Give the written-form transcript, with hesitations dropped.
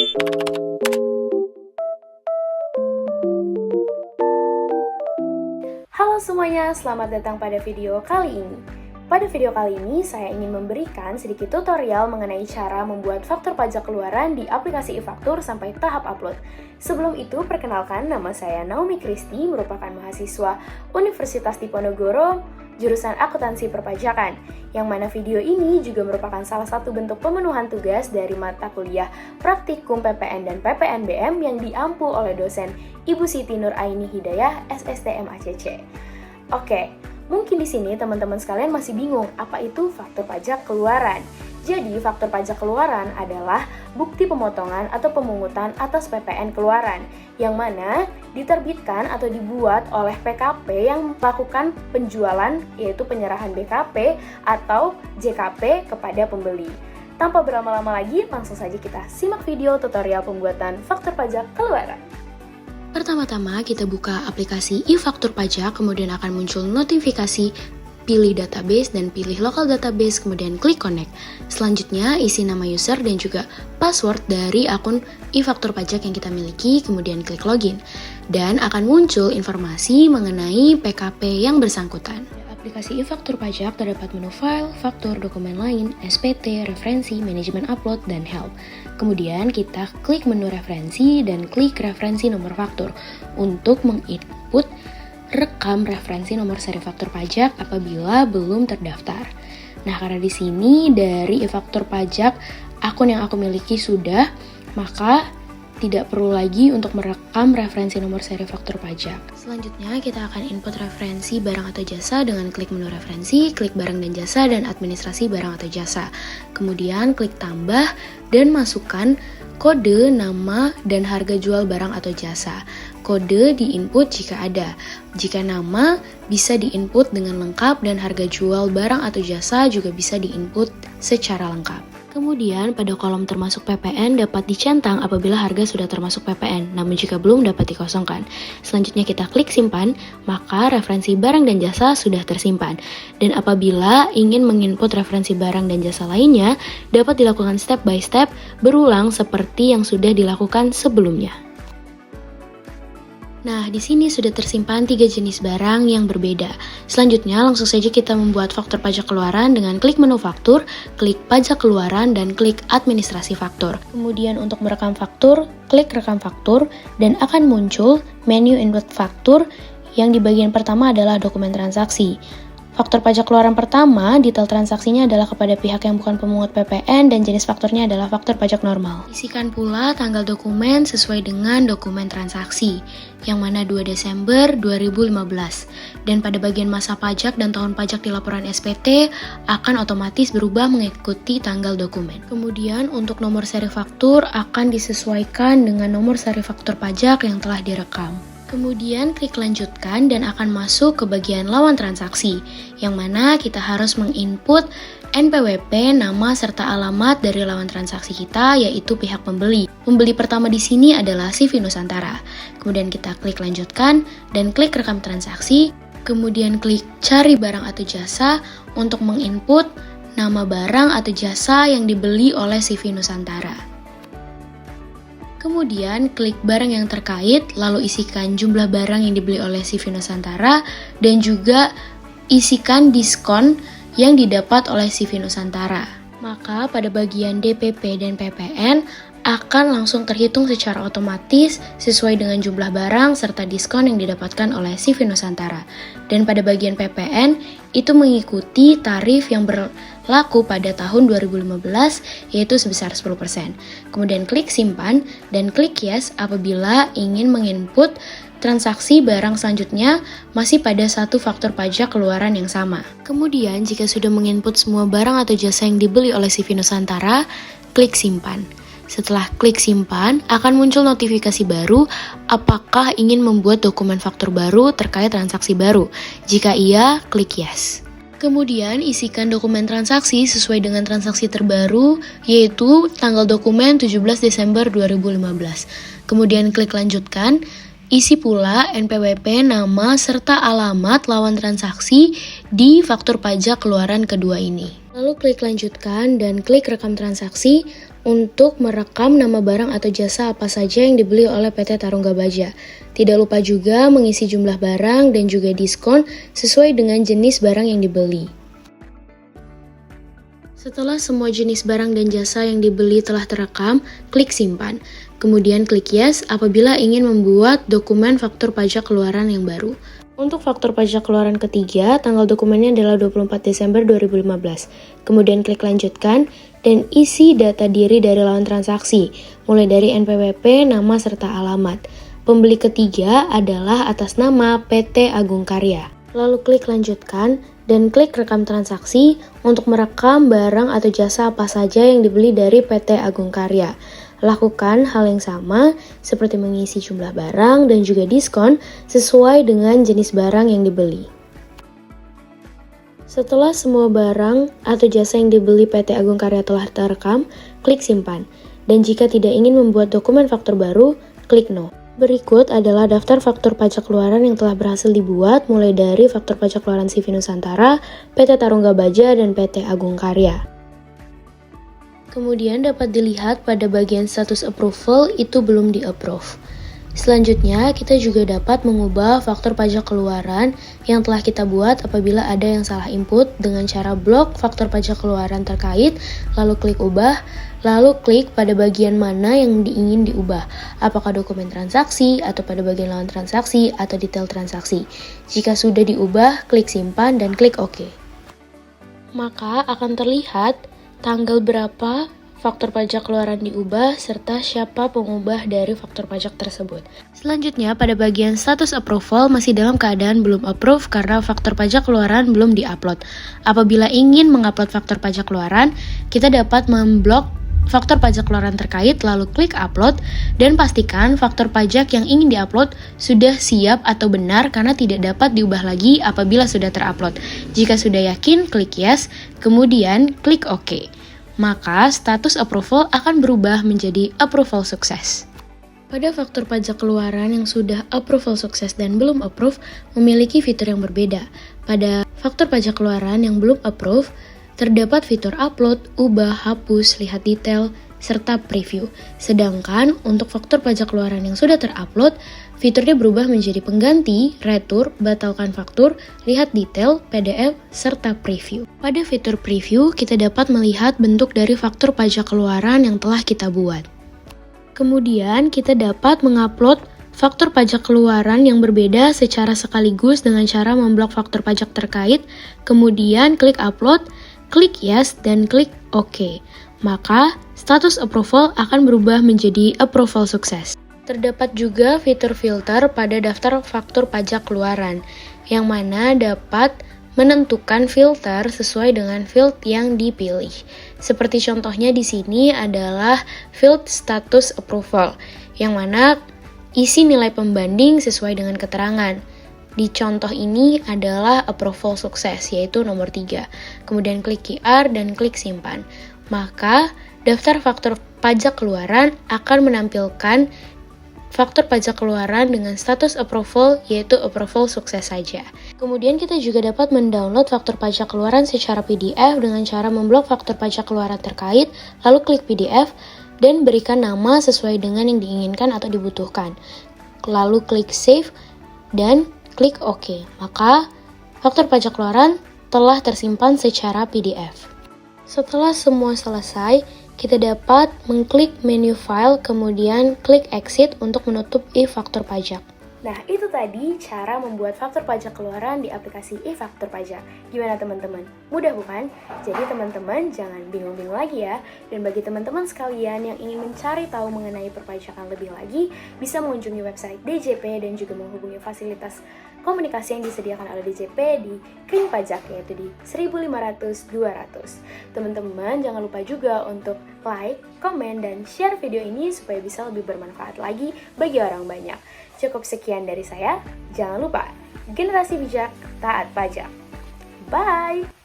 Halo semuanya, selamat datang pada video kali ini. Pada video kali ini, saya ingin memberikan sedikit tutorial mengenai cara membuat faktur pajak keluaran di aplikasi e-faktur sampai tahap upload. Sebelum itu, perkenalkan, nama saya Naomi Kristi, merupakan mahasiswa Universitas Diponegoro, jurusan Akuntansi Perpajakan, yang mana video ini juga merupakan salah satu bentuk pemenuhan tugas dari mata kuliah Praktikum PPN dan PPNBM yang diampu oleh dosen Ibu Siti Nur Aini Hidayah, SSTM ACC. Oke, mungkin di sini teman-teman sekalian masih bingung apa itu faktur pajak keluaran. Jadi, faktur pajak keluaran adalah bukti pemotongan atau pemungutan atas PPN keluaran yang mana diterbitkan atau dibuat oleh PKP yang melakukan penjualan, yaitu penyerahan BKP atau JKP kepada pembeli. Tanpa berlama-lama lagi, langsung saja kita simak video tutorial pembuatan faktur pajak keluaran. Pertama-tama kita buka aplikasi e-faktur pajak, kemudian akan muncul notifikasi, pilih database dan pilih local database, kemudian klik connect. Selanjutnya isi nama user dan juga password dari akun e-faktur pajak yang kita miliki, kemudian klik login. Dan akan muncul informasi mengenai PKP yang bersangkutan. Aplikasi e-faktur pajak terdapat menu file, faktur, dokumen lain, SPT, referensi, manajemen upload, dan help. Kemudian kita klik menu referensi dan klik referensi nomor faktur untuk menginput rekam referensi nomor seri faktur pajak apabila belum terdaftar. Nah, karena di sini dari e-faktur pajak akun yang aku miliki sudah, maka tidak perlu lagi untuk merekam referensi nomor seri faktur pajak. Selanjutnya kita akan input referensi barang atau jasa dengan klik menu referensi, klik barang dan jasa, dan administrasi barang atau jasa. Kemudian klik tambah dan masukkan kode, nama, dan harga jual barang atau jasa. Kode diinput jika ada. Jika nama bisa diinput dengan lengkap dan harga jual barang atau jasa juga bisa diinput secara lengkap. Kemudian pada kolom termasuk PPN dapat dicentang apabila harga sudah termasuk PPN, namun jika belum dapat dikosongkan. Selanjutnya kita klik simpan, maka referensi barang dan jasa sudah tersimpan. Dan apabila ingin menginput referensi barang dan jasa lainnya, dapat dilakukan step by step berulang seperti yang sudah dilakukan sebelumnya. Nah, di sini sudah tersimpan 3 jenis barang yang berbeda. Selanjutnya, langsung saja kita membuat faktur pajak keluaran dengan klik menu faktur, klik pajak keluaran, dan klik administrasi faktur. Kemudian untuk merekam faktur, klik rekam faktur, dan akan muncul menu input faktur yang di bagian pertama adalah dokumen transaksi. Faktur pajak keluaran pertama, detail transaksinya adalah kepada pihak yang bukan pemungut PPN dan jenis fakturnya adalah faktur pajak normal. Isikan pula tanggal dokumen sesuai dengan dokumen transaksi, yang mana 2 Desember 2015. Dan pada bagian masa pajak dan tahun pajak di laporan SPT akan otomatis berubah mengikuti tanggal dokumen. Kemudian untuk nomor seri faktur akan disesuaikan dengan nomor seri faktur pajak yang telah direkam. Kemudian klik lanjutkan dan akan masuk ke bagian lawan transaksi, yang mana kita harus menginput NPWP, nama serta alamat dari lawan transaksi kita, yaitu pihak pembeli. Pembeli pertama di sini adalah CV Nusantara. Kemudian kita klik lanjutkan dan klik rekam transaksi, kemudian klik cari barang atau jasa untuk menginput nama barang atau jasa yang dibeli oleh CV Nusantara. Kemudian klik barang yang terkait, lalu isikan jumlah barang yang dibeli oleh CV Nusantara dan juga isikan diskon yang didapat oleh CV Nusantara. Maka pada bagian DPP dan PPN akan langsung terhitung secara otomatis sesuai dengan jumlah barang serta diskon yang didapatkan oleh CV Nusantara. Dan pada bagian PPN itu mengikuti tarif yang berlaku pada tahun 2015 yaitu sebesar 10%. Kemudian klik simpan dan klik yes apabila ingin menginput transaksi barang selanjutnya masih pada satu faktur pajak keluaran yang sama. Kemudian jika sudah menginput semua barang atau jasa yang dibeli oleh CV Nusantara, klik simpan. Setelah klik simpan, akan muncul notifikasi baru apakah ingin membuat dokumen faktur baru terkait transaksi baru. Jika iya, klik yes. Kemudian isikan dokumen transaksi sesuai dengan transaksi terbaru, yaitu tanggal dokumen 17 Desember 2015. Kemudian klik lanjutkan, isi pula NPWP, nama, serta alamat lawan transaksi di faktur pajak keluaran kedua ini. Lalu klik lanjutkan dan klik rekam transaksi untuk merekam nama barang atau jasa apa saja yang dibeli oleh PT Tarungga Baja. Tidak lupa juga mengisi jumlah barang dan juga diskon sesuai dengan jenis barang yang dibeli. Setelah semua jenis barang dan jasa yang dibeli telah terekam, klik simpan. Kemudian klik yes apabila ingin membuat dokumen faktur pajak keluaran yang baru. Untuk faktur pajak keluaran ketiga, tanggal dokumennya adalah 24 Desember 2015. Kemudian klik lanjutkan dan isi data diri dari lawan transaksi, mulai dari NPWP, nama, serta alamat. Pembeli ketiga adalah atas nama PT Agung Karya. Lalu klik lanjutkan dan klik rekam transaksi untuk merekam barang atau jasa apa saja yang dibeli dari PT Agung Karya. Lakukan hal yang sama seperti mengisi jumlah barang dan juga diskon sesuai dengan jenis barang yang dibeli. Setelah semua barang atau jasa yang dibeli PT Agung Karya telah terekam, klik simpan. Dan jika tidak ingin membuat dokumen faktur baru, klik no. Berikut adalah daftar faktur pajak keluaran yang telah berhasil dibuat mulai dari faktur pajak keluaran CV Nusantara, PT Tarungga Baja, dan PT Agung Karya. Kemudian dapat dilihat pada bagian status approval itu belum di-approve. Selanjutnya, kita juga dapat mengubah faktur pajak keluaran yang telah kita buat apabila ada yang salah input dengan cara blok faktur pajak keluaran terkait, lalu klik ubah, lalu klik pada bagian mana yang ingin diubah, apakah dokumen transaksi, atau pada bagian lawan transaksi, atau detail transaksi. Jika sudah diubah, klik simpan dan klik OK. Maka akan terlihat tanggal berapa faktur pajak keluaran diubah, serta siapa pengubah dari faktur pajak tersebut. Selanjutnya, pada bagian status approval masih dalam keadaan belum approve karena faktur pajak keluaran belum diupload. Apabila ingin mengupload faktur pajak keluaran, kita dapat memblok faktur pajak keluaran terkait, lalu klik upload, dan pastikan faktur pajak yang ingin diupload sudah siap atau benar karena tidak dapat diubah lagi apabila sudah terupload. Jika sudah yakin, klik yes, kemudian klik OK. Maka status approval akan berubah menjadi approval sukses. Pada faktur pajak keluaran yang sudah approval sukses dan belum approve memiliki fitur yang berbeda. Pada faktur pajak keluaran yang belum approve, terdapat fitur upload, ubah, hapus, lihat detail, serta preview. Sedangkan untuk faktur pajak keluaran yang sudah terupload, fiturnya berubah menjadi pengganti, retur, batalkan faktur, lihat detail, PDF, serta preview. Pada fitur preview, kita dapat melihat bentuk dari faktur pajak keluaran yang telah kita buat. Kemudian, kita dapat mengupload faktur pajak keluaran yang berbeda secara sekaligus dengan cara memblok faktur pajak terkait, kemudian klik upload, klik yes, dan klik OK. Maka, status approval akan berubah menjadi approval sukses. Terdapat juga fitur filter pada daftar faktur pajak keluaran, yang mana dapat menentukan filter sesuai dengan field yang dipilih. Seperti contohnya di sini adalah field status approval, yang mana isi nilai pembanding sesuai dengan keterangan. Di contoh ini adalah approval sukses, yaitu nomor 3. Kemudian klik QR dan klik simpan. Maka, daftar faktur pajak keluaran akan menampilkan faktur pajak keluaran dengan status approval, yaitu approval sukses saja. Kemudian kita juga dapat mendownload faktur pajak keluaran secara PDF dengan cara memblok faktur pajak keluaran terkait, lalu klik PDF, dan berikan nama sesuai dengan yang diinginkan atau dibutuhkan. Lalu klik save, dan klik OK. Maka, faktur pajak keluaran telah tersimpan secara PDF. Setelah semua selesai, kita dapat mengklik menu file, kemudian klik exit untuk menutup e-faktur pajak. Nah, itu tadi cara membuat faktur pajak keluaran di aplikasi e-faktur pajak. Gimana teman-teman? Mudah bukan? Jadi teman-teman jangan bingung-bingung lagi ya. Dan bagi teman-teman sekalian yang ingin mencari tahu mengenai perpajakan lebih lagi, bisa mengunjungi website DJP dan juga menghubungi fasilitas komunikasi yang disediakan oleh DJP di Kring Pajak, yaitu di 1500-200. Teman-teman jangan lupa juga untuk like, komen, dan share video ini supaya bisa lebih bermanfaat lagi bagi orang banyak. Cukup sekian dari saya, jangan lupa, generasi bijak taat pajak. Bye!